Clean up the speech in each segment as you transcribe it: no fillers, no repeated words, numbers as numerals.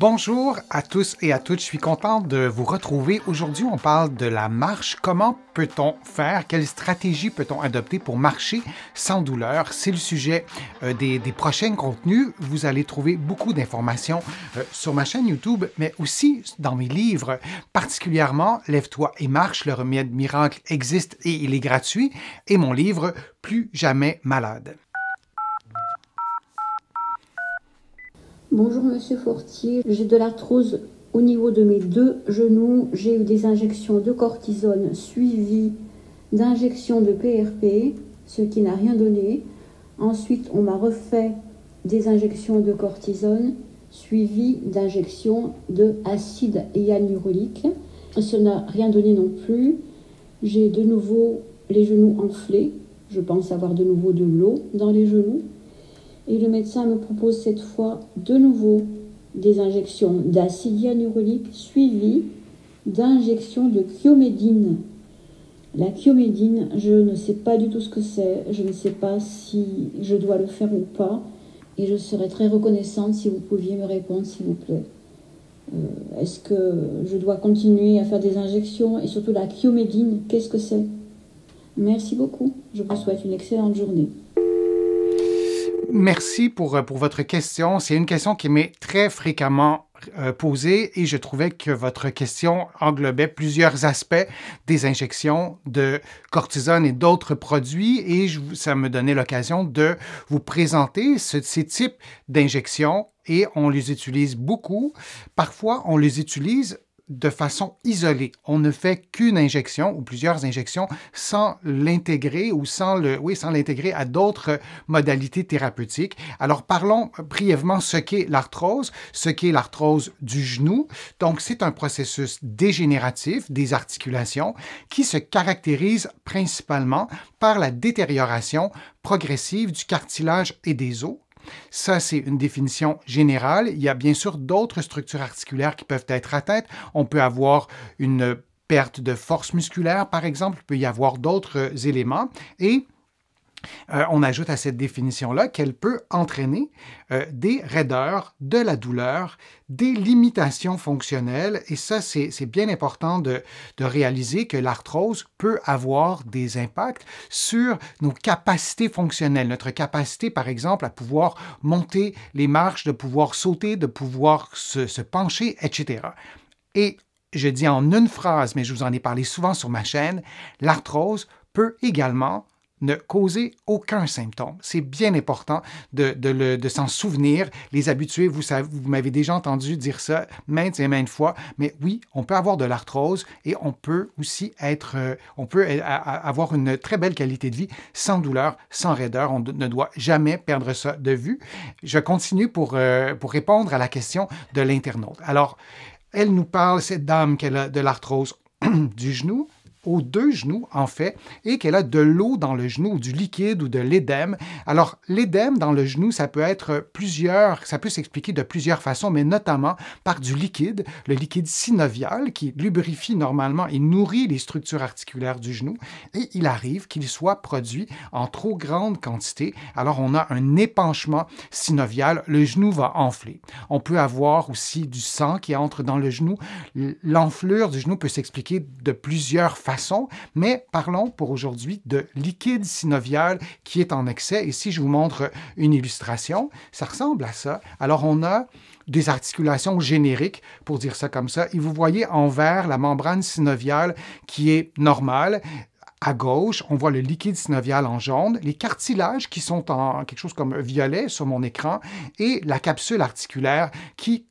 Bonjour à tous et à toutes, je suis content de vous retrouver. Aujourd'hui, on parle de la marche. Comment peut-on faire? Quelle stratégie peut-on adopter pour marcher sans douleur? C'est le sujet des prochains contenus. Vous allez trouver beaucoup d'informations sur ma chaîne YouTube, mais aussi dans mes livres, particulièrement Lève-toi et marche, le remède miracle existe et il est gratuit, et mon livre Plus jamais malade. Bonjour Monsieur Fortier, j'ai de l'arthrose au niveau de mes deux genoux. J'ai eu des injections de cortisone suivies d'injections de PRP, ce qui n'a rien donné. Ensuite, on m'a refait des injections de cortisone suivies d'injections de acide hyaluronique. Ça n'a rien donné non plus. J'ai de nouveau les genoux enflés. Je pense avoir de nouveau de l'eau dans les genoux. Et le médecin me propose cette fois de nouveau des injections d'acide hyaluronique suivies d'injections de Clomidine. La Clomidine, je ne sais pas du tout ce que c'est, je ne sais pas si je dois le faire ou pas, et je serais très reconnaissante si vous pouviez me répondre, s'il vous plaît. Est-ce que je dois continuer à faire des injections, et surtout la Clomidine, qu'est-ce que c'est? Merci beaucoup, je vous souhaite une excellente journée. Merci pour votre question. C'est une question qui m'est très fréquemment posée et je trouvais que votre question englobait plusieurs aspects des injections de cortisone et d'autres produits et ça me donnait l'occasion de vous présenter ces types d'injections et on les utilise beaucoup. Parfois, on les utilise de façon isolée. On ne fait qu'une injection ou plusieurs injections sans l'intégrer ou sans l'intégrer à d'autres modalités thérapeutiques. Alors parlons brièvement ce qu'est l'arthrose du genou. Donc c'est un processus dégénératif des articulations qui se caractérise principalement par la détérioration progressive du cartilage et des os. Ça, c'est une définition générale. Il y a bien sûr d'autres structures articulaires qui peuvent être atteintes. On peut avoir une perte de force musculaire, par exemple. Il peut y avoir d'autres éléments. Et on ajoute à cette définition-là qu'elle peut entraîner des raideurs, de la douleur, des limitations fonctionnelles. Et ça, c'est bien important de réaliser que l'arthrose peut avoir des impacts sur nos capacités fonctionnelles, notre capacité, par exemple, à pouvoir monter les marches, de pouvoir sauter, de pouvoir se pencher, etc. Et je dis en une phrase, mais je vous en ai parlé souvent sur ma chaîne, l'arthrose peut également ne causer aucun symptôme. C'est bien important de s'en souvenir. Les habitués, vous m'avez déjà entendu dire ça maintes et maintes fois, mais oui, on peut avoir de l'arthrose et on peut aussi avoir une très belle qualité de vie sans douleur, sans raideur. On ne doit jamais perdre ça de vue. Je continue pour répondre à la question de l'internaute. Alors, elle nous parle, cette dame, qu'elle a de l'arthrose du genou, aux deux genoux, en fait, et qu'elle a de l'eau dans le genou, ou du liquide, ou de l'édème. Alors, l'édème dans le genou, ça peut s'expliquer de plusieurs façons, mais notamment par du liquide, le liquide synovial, qui lubrifie normalement et nourrit les structures articulaires du genou, et il arrive qu'il soit produit en trop grande quantité. Alors, on a un épanchement synovial, le genou va enfler. On peut avoir aussi du sang qui entre dans le genou. L'enflure du genou peut s'expliquer de plusieurs façons, mais parlons pour aujourd'hui de liquide synovial qui est en excès. Et si je vous montre une illustration, ça ressemble à ça. Alors, on a des articulations génériques, pour dire ça comme ça, et vous voyez en vert la membrane synoviale qui est normale. À gauche, on voit le liquide synovial en jaune, les cartilages qui sont en quelque chose comme violet sur mon écran, et la capsule articulaire qui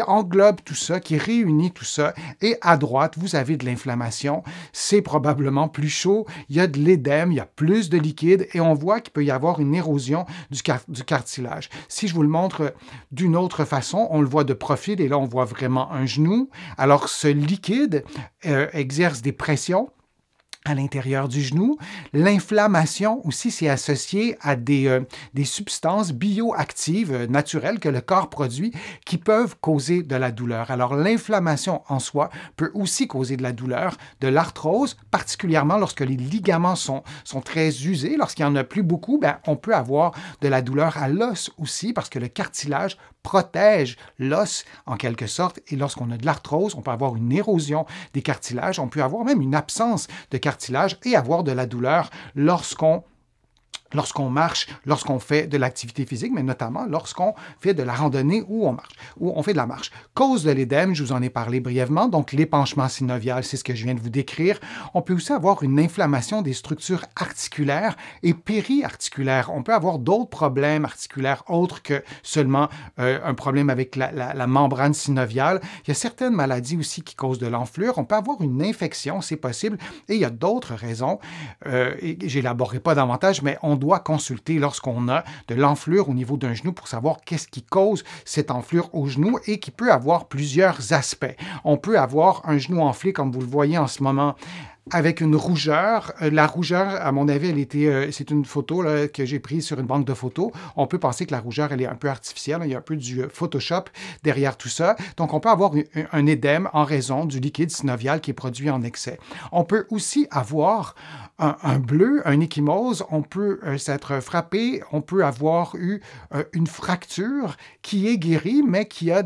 englobe tout ça, qui réunit tout ça. Et à droite, vous avez de l'inflammation. C'est probablement plus chaud. Il y a de l'édème, il y a plus de liquide et on voit qu'il peut y avoir une érosion du cartilage. Si je vous le montre d'une autre façon, on le voit de profil et là, on voit vraiment un genou. Alors, ce liquide exerce des pressions à l'intérieur du genou. L'inflammation aussi, c'est associé à des substances bioactives naturelles que le corps produit qui peuvent causer de la douleur. Alors, l'inflammation en soi peut aussi causer de la douleur, de l'arthrose, particulièrement lorsque les ligaments sont très usés. Lorsqu'il n'y en a plus beaucoup, on peut avoir de la douleur à l'os aussi parce que le cartilage protège l'os en quelque sorte. Et lorsqu'on a de l'arthrose, on peut avoir une érosion des cartilages, on peut avoir même une absence de cartilage et avoir de la douleur lorsqu'on marche, lorsqu'on fait de l'activité physique, mais notamment lorsqu'on fait de la randonnée ou on marche, ou on fait de la marche. Cause de l'édème, je vous en ai parlé brièvement, donc l'épanchement synovial, c'est ce que je viens de vous décrire. On peut aussi avoir une inflammation des structures articulaires et périarticulaires. On peut avoir d'autres problèmes articulaires autres que seulement un problème avec la membrane synoviale. Il y a certaines maladies aussi qui causent de l'enflure. On peut avoir une infection, c'est possible, et il y a d'autres raisons. Et j'élaborerai pas davantage, mais on doit consulter lorsqu'on a de l'enflure au niveau d'un genou pour savoir qu'est-ce qui cause cette enflure au genou et qui peut avoir plusieurs aspects. On peut avoir un genou enflé, comme vous le voyez en ce moment, avec une rougeur. La rougeur, à mon avis, c'est une photo là, que j'ai prise sur une banque de photos. On peut penser que la rougeur, elle est un peu artificielle. Il y a un peu du Photoshop derrière tout ça. Donc, on peut avoir un édème en raison du liquide synovial qui est produit en excès. On peut aussi avoir un bleu, un ecchymose. On peut s'être frappé. On peut avoir eu une fracture qui est guérie, mais qui a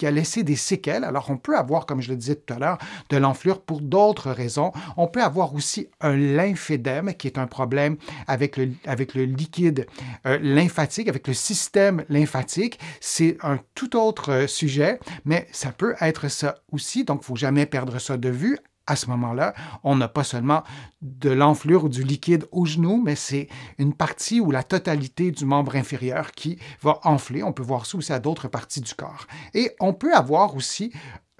laissé des séquelles. Alors, on peut avoir, comme je le disais tout à l'heure, de l'enflure pour d'autres raisons. On peut avoir aussi un lymphédème, qui est un problème avec le liquide lymphatique, avec le système lymphatique. C'est un tout autre sujet, mais ça peut être ça aussi, donc il ne faut jamais perdre ça de vue. À ce moment-là, on n'a pas seulement de l'enflure ou du liquide au genou, mais c'est une partie ou la totalité du membre inférieur qui va enfler. On peut voir ça aussi à d'autres parties du corps. Et on peut avoir aussi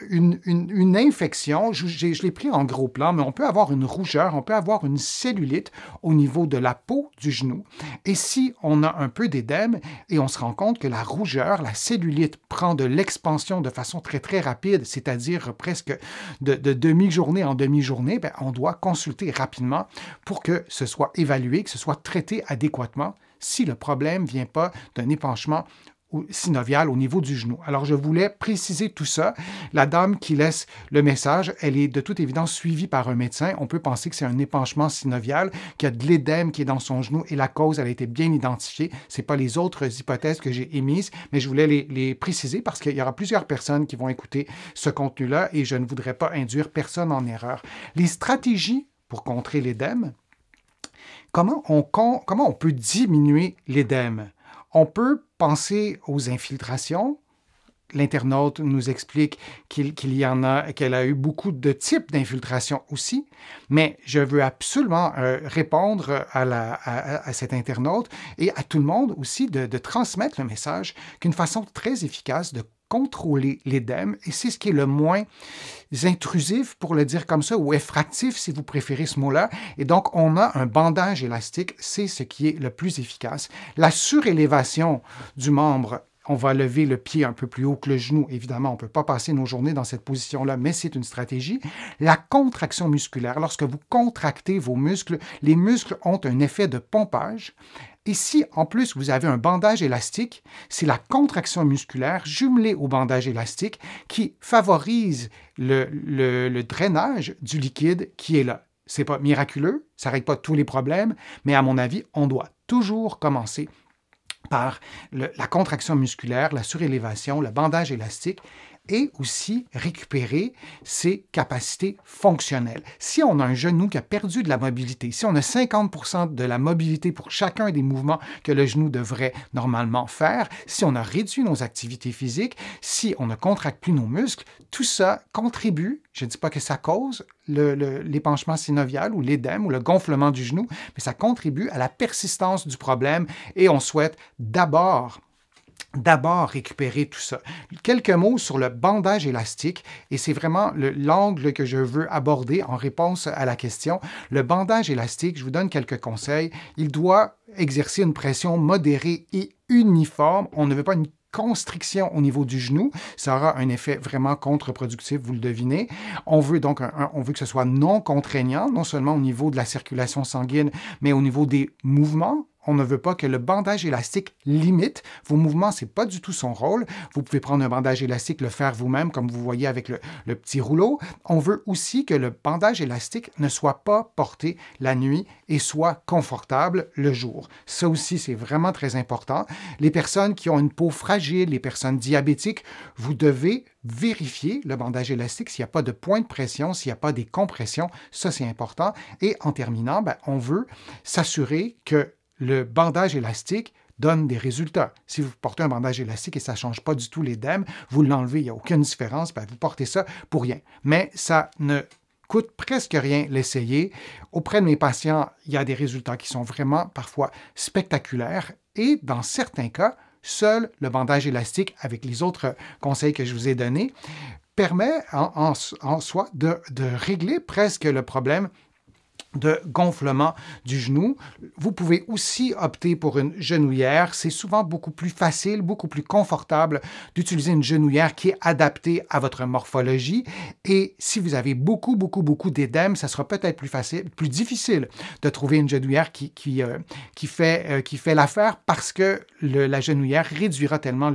une infection, je l'ai pris en gros plan, mais on peut avoir une rougeur, on peut avoir une cellulite au niveau de la peau du genou. Et si on a un peu d'édème et on se rend compte que la rougeur, la cellulite prend de l'expansion de façon très, très rapide, c'est-à-dire presque de demi-journée en demi-journée, bien, on doit consulter rapidement pour que ce soit évalué, que ce soit traité adéquatement si le problème ne vient pas d'un épanchement synovial au niveau du genou. Alors, je voulais préciser tout ça. La dame qui laisse le message, elle est de toute évidence suivie par un médecin. On peut penser que c'est un épanchement synovial, qu'il y a de l'édème qui est dans son genou et la cause, elle a été bien identifiée. Ce n'est pas les autres hypothèses que j'ai émises, mais je voulais les préciser parce qu'il y aura plusieurs personnes qui vont écouter ce contenu-là et je ne voudrais pas induire personne en erreur. Les stratégies pour contrer l'édème, comment on peut diminuer l'édème? On peut penser aux infiltrations. L'internaute nous explique qu'elle a eu beaucoup de types d'infiltration aussi, mais je veux absolument répondre à cet internaute et à tout le monde aussi de transmettre le message qu'une façon très efficace de contrôler l'édème, et c'est ce qui est le moins intrusif, pour le dire comme ça, ou effractif, si vous préférez ce mot-là. Et donc, on a un bandage élastique, c'est ce qui est le plus efficace. La surélévation du membre, on va lever le pied un peu plus haut que le genou. Évidemment, on ne peut pas passer nos journées dans cette position-là, mais c'est une stratégie. La contraction musculaire, lorsque vous contractez vos muscles, les muscles ont un effet de pompage. Et si, en plus, vous avez un bandage élastique, c'est la contraction musculaire jumelée au bandage élastique qui favorise le drainage du liquide qui est là. Ce n'est pas miraculeux, ça ne règle pas tous les problèmes, mais à mon avis, on doit toujours commencer par la contraction musculaire, la surélévation, le bandage élastique, et aussi récupérer ses capacités fonctionnelles. Si on a un genou qui a perdu de la mobilité, si on a 50% de la mobilité pour chacun des mouvements que le genou devrait normalement faire, si on a réduit nos activités physiques, si on ne contracte plus nos muscles, tout ça contribue, je ne dis pas que ça cause l'épanchement synovial ou l'édème ou le gonflement du genou, mais ça contribue à la persistance du problème et on souhaite d'abord récupérer tout ça. Quelques mots sur le bandage élastique, et c'est vraiment l'angle que je veux aborder en réponse à la question. Le bandage élastique, je vous donne quelques conseils. Il doit exercer une pression modérée et uniforme. On ne veut pas une constriction au niveau du genou, ça aura un effet vraiment contre-productif, vous le devinez. On veut donc on veut que ce soit non contraignant, non seulement au niveau de la circulation sanguine, mais au niveau des mouvements. On ne veut pas que le bandage élastique limite vos mouvements. Ce n'est pas du tout son rôle. Vous pouvez prendre un bandage élastique, le faire vous-même, comme vous voyez avec le petit rouleau. On veut aussi que le bandage élastique ne soit pas porté la nuit et soit confortable le jour. Ça aussi, c'est vraiment très important. Les personnes qui ont une peau fragile, les personnes diabétiques, vous devez vérifier le bandage élastique s'il n'y a pas de point de pression, s'il n'y a pas des compressions. Ça, c'est important. Et en terminant, on veut s'assurer que le bandage élastique donne des résultats. Si vous portez un bandage élastique et ça ne change pas du tout l'édème, vous l'enlevez, il n'y a aucune différence, vous portez ça pour rien. Mais ça ne coûte presque rien l'essayer. Auprès de mes patients, il y a des résultats qui sont vraiment parfois spectaculaires et dans certains cas, seul le bandage élastique, avec les autres conseils que je vous ai donnés, permet en soi de régler presque le problème de gonflement du genou. Vous pouvez aussi opter pour une genouillère. C'est souvent beaucoup plus facile, beaucoup plus confortable d'utiliser une genouillère qui est adaptée à votre morphologie. Et si vous avez beaucoup d'édème, ça sera peut-être plus difficile de trouver une genouillère qui fait l'affaire parce que la genouillère réduira tellement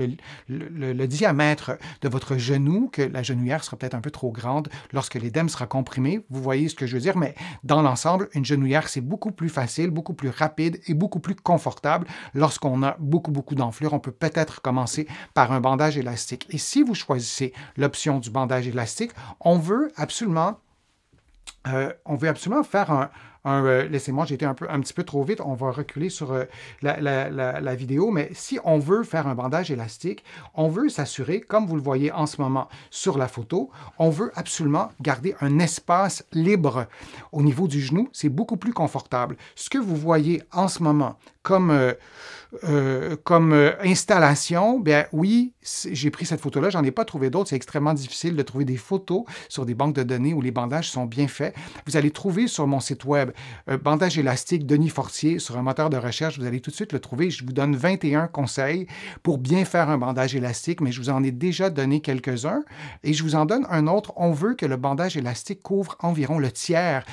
le diamètre de votre genou que la genouillère sera peut-être un peu trop grande lorsque l'édème sera comprimé. Vous voyez ce que je veux dire, mais dans l'ensemble, une genouillère, c'est beaucoup plus facile, beaucoup plus rapide et beaucoup plus confortable. Lorsqu'on a beaucoup d'enflure, on peut peut-être commencer par un bandage élastique. Et si vous choisissez l'option du bandage élastique, on veut absolument faire laissez-moi, j'ai été un petit peu trop vite, on va reculer sur la vidéo, mais si on veut faire un bandage élastique, on veut s'assurer, comme vous le voyez en ce moment sur la photo, on veut absolument garder un espace libre au niveau du genou, c'est beaucoup plus confortable. Ce que vous voyez en ce moment comme installation, bien oui, j'ai pris cette photo-là, j'en ai pas trouvé d'autres, c'est extrêmement difficile de trouver des photos sur des banques de données où les bandages sont bien faits. Vous allez trouver sur mon site web bandage élastique Denis Fortier sur un moteur de recherche, vous allez tout de suite le trouver. Je vous donne 21 conseils pour bien faire un bandage élastique, mais je vous en ai déjà donné quelques-uns et je vous en donne un autre. On veut que le bandage élastique couvre environ le tiers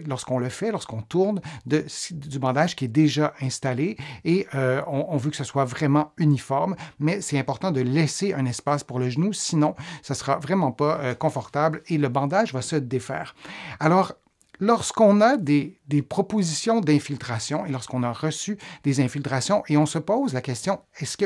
lorsqu'on le fait, lorsqu'on tourne, du bandage qui est déjà installé et on veut que ce soit vraiment uniforme, mais c'est important de laisser un espace pour le genou, sinon ça ne sera vraiment pas confortable et le bandage va se défaire. Alors, lorsqu'on a des propositions d'infiltration et lorsqu'on a reçu des infiltrations et on se pose la question,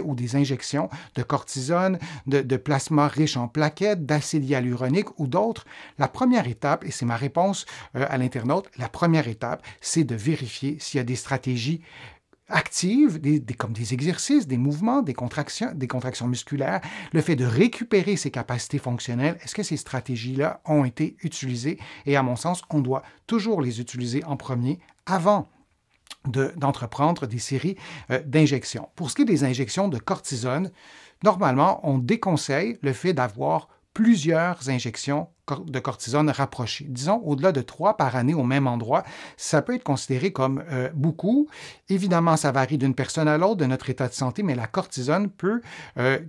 ou des injections de cortisone, de plasma riche en plaquettes, d'acide hyaluronique ou d'autres, la première étape, et c'est ma réponse à l'internaute, la première étape, c'est de vérifier s'il y a des stratégies actives, comme des exercices, des mouvements, des contractions musculaires, le fait de récupérer ses capacités fonctionnelles, est-ce que ces stratégies-là ont été utilisées? Et à mon sens, on doit toujours les utiliser en premier avant d'entreprendre des séries d'injections. Pour ce qui est des injections de cortisone, normalement, on déconseille le fait d'avoir plusieurs injections de cortisone rapprochées. Disons, au-delà de 3 par année au même endroit, ça peut être considéré comme beaucoup. Évidemment, ça varie d'une personne à l'autre, de notre état de santé, mais la cortisone peut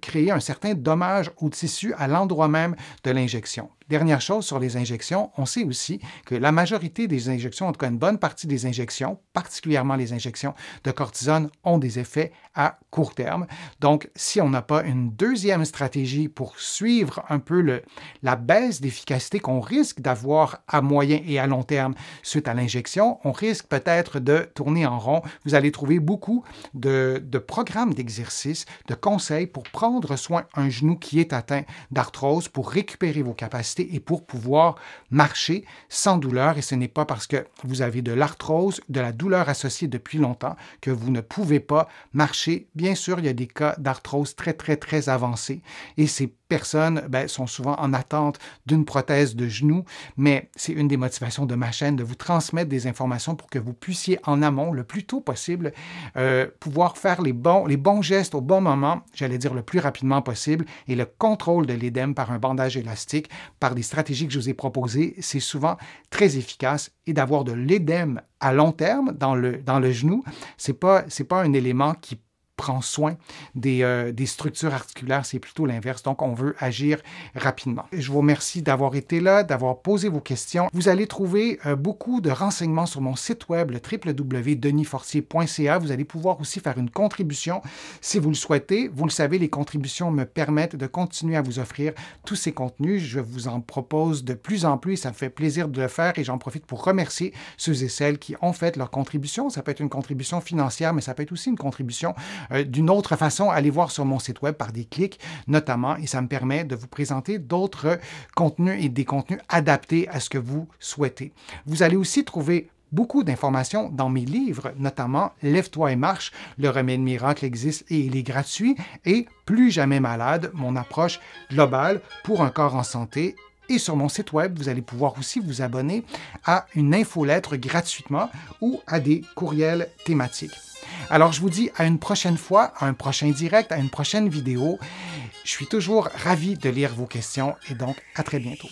créer un certain dommage au tissu à l'endroit même de l'injection. Dernière chose sur les injections, on sait aussi que la majorité des injections, en tout cas une bonne partie des injections, particulièrement les injections de cortisone, ont des effets à court terme. Donc, si on n'a pas une deuxième stratégie pour suivre un peu la baisse d'efficacité qu'on risque d'avoir à moyen et à long terme suite à l'injection, on risque peut-être de tourner en rond. Vous allez trouver beaucoup de programmes d'exercice, de conseils pour prendre soin d'un genou qui est atteint d'arthrose, pour récupérer vos capacités et pour pouvoir marcher sans douleur. Et ce n'est pas parce que vous avez de l'arthrose, de la douleur associée depuis longtemps, que vous ne pouvez pas marcher. Bien sûr, il y a des cas d'arthrose très avancés et ces personnes sont souvent en attente d'une prothèse de genou, mais c'est une des motivations de ma chaîne de vous transmettre des informations pour que vous puissiez en amont, le plus tôt possible, pouvoir faire les bons gestes au bon moment, j'allais dire le plus rapidement possible, et le contrôle de l'édème par un bandage élastique, par des stratégies que je vous ai proposées, c'est souvent très efficace. Et d'avoir de l'édème à long terme dans le genou, c'est pas un élément qui prend soin des structures articulaires, c'est plutôt l'inverse. Donc, on veut agir rapidement. Je vous remercie d'avoir été là, d'avoir posé vos questions. Vous allez trouver beaucoup de renseignements sur mon site web, le www.denisfortier.ca. Vous allez pouvoir aussi faire une contribution si vous le souhaitez. Vous le savez, les contributions me permettent de continuer à vous offrir tous ces contenus. Je vous en propose de plus en plus et ça me fait plaisir de le faire et j'en profite pour remercier ceux et celles qui ont fait leur contribution. Ça peut être une contribution financière, mais ça peut être aussi une contribution d'une autre façon. Allez voir sur mon site web par des clics notamment et ça me permet de vous présenter d'autres contenus et des contenus adaptés à ce que vous souhaitez. Vous allez aussi trouver beaucoup d'informations dans mes livres, notamment Lève-toi et marche, le remède miracle existe et il est gratuit, et Plus jamais malade, mon approche globale pour un corps en santé. Et sur mon site web, vous allez pouvoir aussi vous abonner à une infolettre gratuitement ou à des courriels thématiques. Alors, je vous dis à une prochaine fois, à un prochain direct, à une prochaine vidéo. Je suis toujours ravi de lire vos questions et donc à très bientôt.